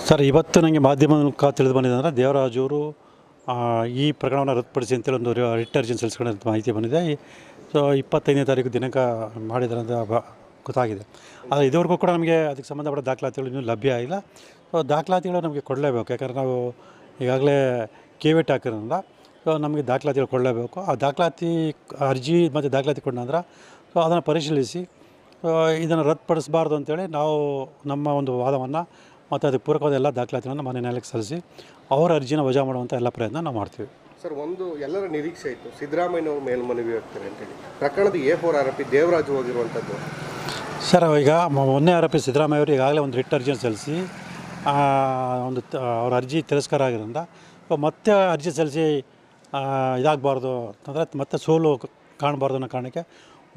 Sir, ಇವತ್ತು ನನಗೆ ಮಾಧ್ಯಮ ಮೂಲಕ ತಿಳಿದು ಬಂದಿದೆ ಅಂದರೆ ದೇವರಾಜವರು ಈ ಪ್ರಕರಣವನ್ನು ರದ್ದುಪಡಿಸಿ ಅಂತೇಳಿ ಒಂದು ರಿಟ್ ಅರ್ಜಿ ಸಲ್ಲಿಸ್ಕೊಂಡಂಥ ಮಾಹಿತಿ ಬಂದಿದೆ. ಸೊ 25ನೇ ತಾರೀಕು ದಿನಾಂಕ ಮಾಡಿದ್ದಾರೆ ಅಂತ ಗೊತ್ತಾಗಿದೆ. ಆದರೆ ಇದುವರೆಗೂ ಕೂಡ ನಮಗೆ ಅದಕ್ಕೆ ಸಂಬಂಧಪಟ್ಟ ದಾಖಲಾತಿಗಳು ಇನ್ನೂ ಲಭ್ಯ ಆಗಿಲ್ಲ. ಸೊ ದಾಖಲಾತಿಗಳು ನಮಗೆ ಕೊಡಲೇಬೇಕು, ಯಾಕಂದರೆ ನಾವು ಈಗಾಗಲೇ ಕೇವಿಟ್ ಹಾಕಿರೋದ್ರಿಂದ ಸೊ ನಮಗೆ ದಾಖಲಾತಿಗಳು ಕೊಡಲೇಬೇಕು. ಆ ದಾಖಲಾತಿ ಅರ್ಜಿ ಮತ್ತು ದಾಖಲಾತಿ ಕೊಟ್ಟ ನಂತರ ಸೊ ಅದನ್ನು ಪರಿಶೀಲಿಸಿ ಇದನ್ನು ರದ್ದುಪಡಿಸಬಾರ್ದು ಅಂತೇಳಿ ನಾವು ನಮ್ಮ ಒಂದು ವಾದವನ್ನು ಮತ್ತು ಅದಕ್ಕೆ ಪೂರಕವಾದ ಎಲ್ಲ ದಾಖಲಾತಿಗಳನ್ನು ಮಾನ್ಯ ನ್ಯಾಯಾಲಯಕ್ಕೆ ಸಲ್ಲಿಸಿ ಅವರ ಅರ್ಜಿನ ವಜಾ ಮಾಡುವಂಥ ಎಲ್ಲ ಪ್ರಯತ್ನ ನಾವು ಮಾಡ್ತೀವಿ. ಸರ್, ಒಂದು ಎಲ್ಲರ ನಿರೀಕ್ಷೆ ಇತ್ತು ಸಿದ್ದರಾಮಯ್ಯನವರು ಮೇಲ್ಮನವಿ ಆಗ್ತಾರೆ ಅಂತೇಳಿ. ಪ್ರಕರಣದ A4 ಆರೋಪಿ ದೇವರಾಜು ಹೋಗಿರುವಂಥದ್ದು. ಸರ್, ಈಗ ಮೊನ್ನೆ ಆರೋಪಿ ಸಿದ್ದರಾಮಯ್ಯ ಅವರು ಈಗಾಗಲೇ ಒಂದು ರಿಟ್ ಅರ್ಜಿಯನ್ನು ಸಲ್ಲಿಸಿ ಅವ್ರ ಅರ್ಜಿ ತಿರಸ್ಕಾರ ಆಗಿರೋದ್ರಿಂದ ಮತ್ತೆ ಅರ್ಜಿ ಸಲ್ಲಿಸಿ ಇದಾಗಬಾರ್ದು ಅಂತಂದರೆ ಮತ್ತೆ ಸೋಲು ಕಾಣಬಾರ್ದು ಅನ್ನೋ ಕಾರಣಕ್ಕೆ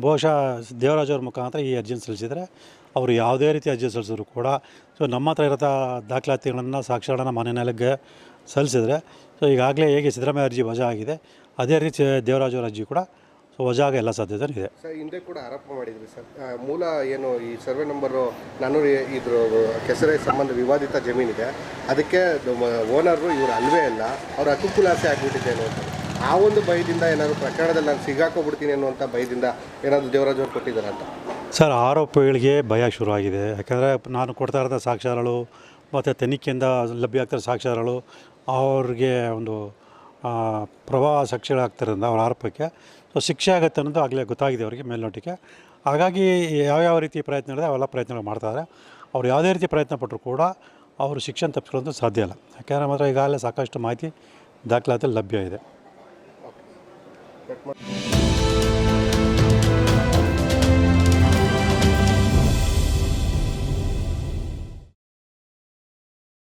ಬಹುಶಃ ದೇವರಾಜ್ ಅವ್ರ ಮುಖಾಂತರ ಈ ಅರ್ಜಿಯನ್ನು ಸಲ್ಲಿಸಿದರೆ ಅವರು ಯಾವುದೇ ರೀತಿ ಅರ್ಜಿ ಸಲ್ಲಿಸಿದ್ರು ಕೂಡ ಸೊ ನಮ್ಮ ಹತ್ರ ಇರೋ ದಾಖಲಾತಿಗಳನ್ನು ಸಾಕ್ಷ್ಯಗಳನ್ನು ಮಾನ್ಯ ನ್ಯಾಯಾಲಯಕ್ಕೆ ಸಲ್ಲಿಸಿದರೆ ಸೊ ಈಗಾಗಲೇ ಹೇಗೆ ಸಿದ್ದರಾಮಯ್ಯ ಅರ್ಜಿ ವಜಾ ಆಗಿದೆ ಅದೇ ರೀತಿ ದೇವರಾಜ್ ಅವರ ಅರ್ಜಿ ಕೂಡ ಸೊ ವಜಾ ಆಗ ಎಲ್ಲ ಸಾಧ್ಯತೆ ಇದೆ. ಸರ್, ಹಿಂದೆ ಕೂಡ ಆರೋಪ ಮಾಡಿದ್ವಿ ಸರ್, ಮೂಲ ಏನು ಈ ಸರ್ವೆ ನಂಬರು 400 ಇದ್ರ ಕೆಸರೆ ಸಂಬಂಧ ವಿವಾದಿತ ಜಮೀನಿದೆ, ಅದಕ್ಕೆ ಓನರು ಇವರು ಅಲ್ವೇ ಅಲ್ಲ, ಅವ್ರ ಹಕ್ಕುಲಾಸೆ ಆಗಿಬಿಟ್ಟಿದೆ ಅನ್ನುವಂಥ ಆ ಒಂದು ಭಯದಿಂದ ಏನಾದರೂ ಪ್ರಕರಣದಲ್ಲಿ ನಾನು ಸಿಗಾಕೋಗ್ಬಿಡ್ತೀನಿ ಅನ್ನುವಂಥ ಭಯದಿಂದ ಏನಾದರೂ ದೇವರಾಜ್ ಅವರು ಕೊಟ್ಟಿದ್ದಾರೆ ಅಂತ. ಸರ್, ಆರೋಪಿಗಳಿಗೆ ಭಯ ಶುರುವಾಗಿದೆ. ಯಾಕಂದರೆ ನಾನು ಕೊಡ್ತಾ ಇರೋಂಥ ಸಾಕ್ಷ್ಯಗಳು ಮತ್ತು ತನಿಖೆಯಿಂದ ಲಭ್ಯ ಆಗ್ತಿರೋ ಸಾಕ್ಷ್ಯಗಳು ಅವ್ರಿಗೆ ಒಂದು ಪ್ರಭಾವ ಸಾಕ್ಷಿಗಳಾಗ್ತಿರೋದ್ರಿಂದ ಅವ್ರ ಆರೋಪಕ್ಕೆ ಸೊ ಶಿಕ್ಷೆ ಆಗುತ್ತೆ ಅನ್ನೋದು ಆಗಲೇ ಗೊತ್ತಾಗಿದೆ ಅವರಿಗೆ ಮೇಲ್ನೋಟಕ್ಕೆ. ಹಾಗಾಗಿ ಯಾವ್ಯಾವ ರೀತಿ ಪ್ರಯತ್ನ ಇದೆ ಅವೆಲ್ಲ ಪ್ರಯತ್ನಗಳು ಮಾಡ್ತಾರೆ. ಅವ್ರು ಯಾವುದೇ ರೀತಿ ಪ್ರಯತ್ನ ಪಟ್ಟರು ಕೂಡ ಅವರು ಶಿಕ್ಷೆನ ತಪ್ಪಿಸ್ಕೊಳ್ಳೋದು ಸಾಧ್ಯ ಇಲ್ಲ. ಯಾಕೆಂದರೆ ಮಾತ್ರ ಈಗಾಗಲೇ ಸಾಕಷ್ಟು ಮಾಹಿತಿ ದಾಖಲಾತಿ ಲಭ್ಯ ಇದೆ.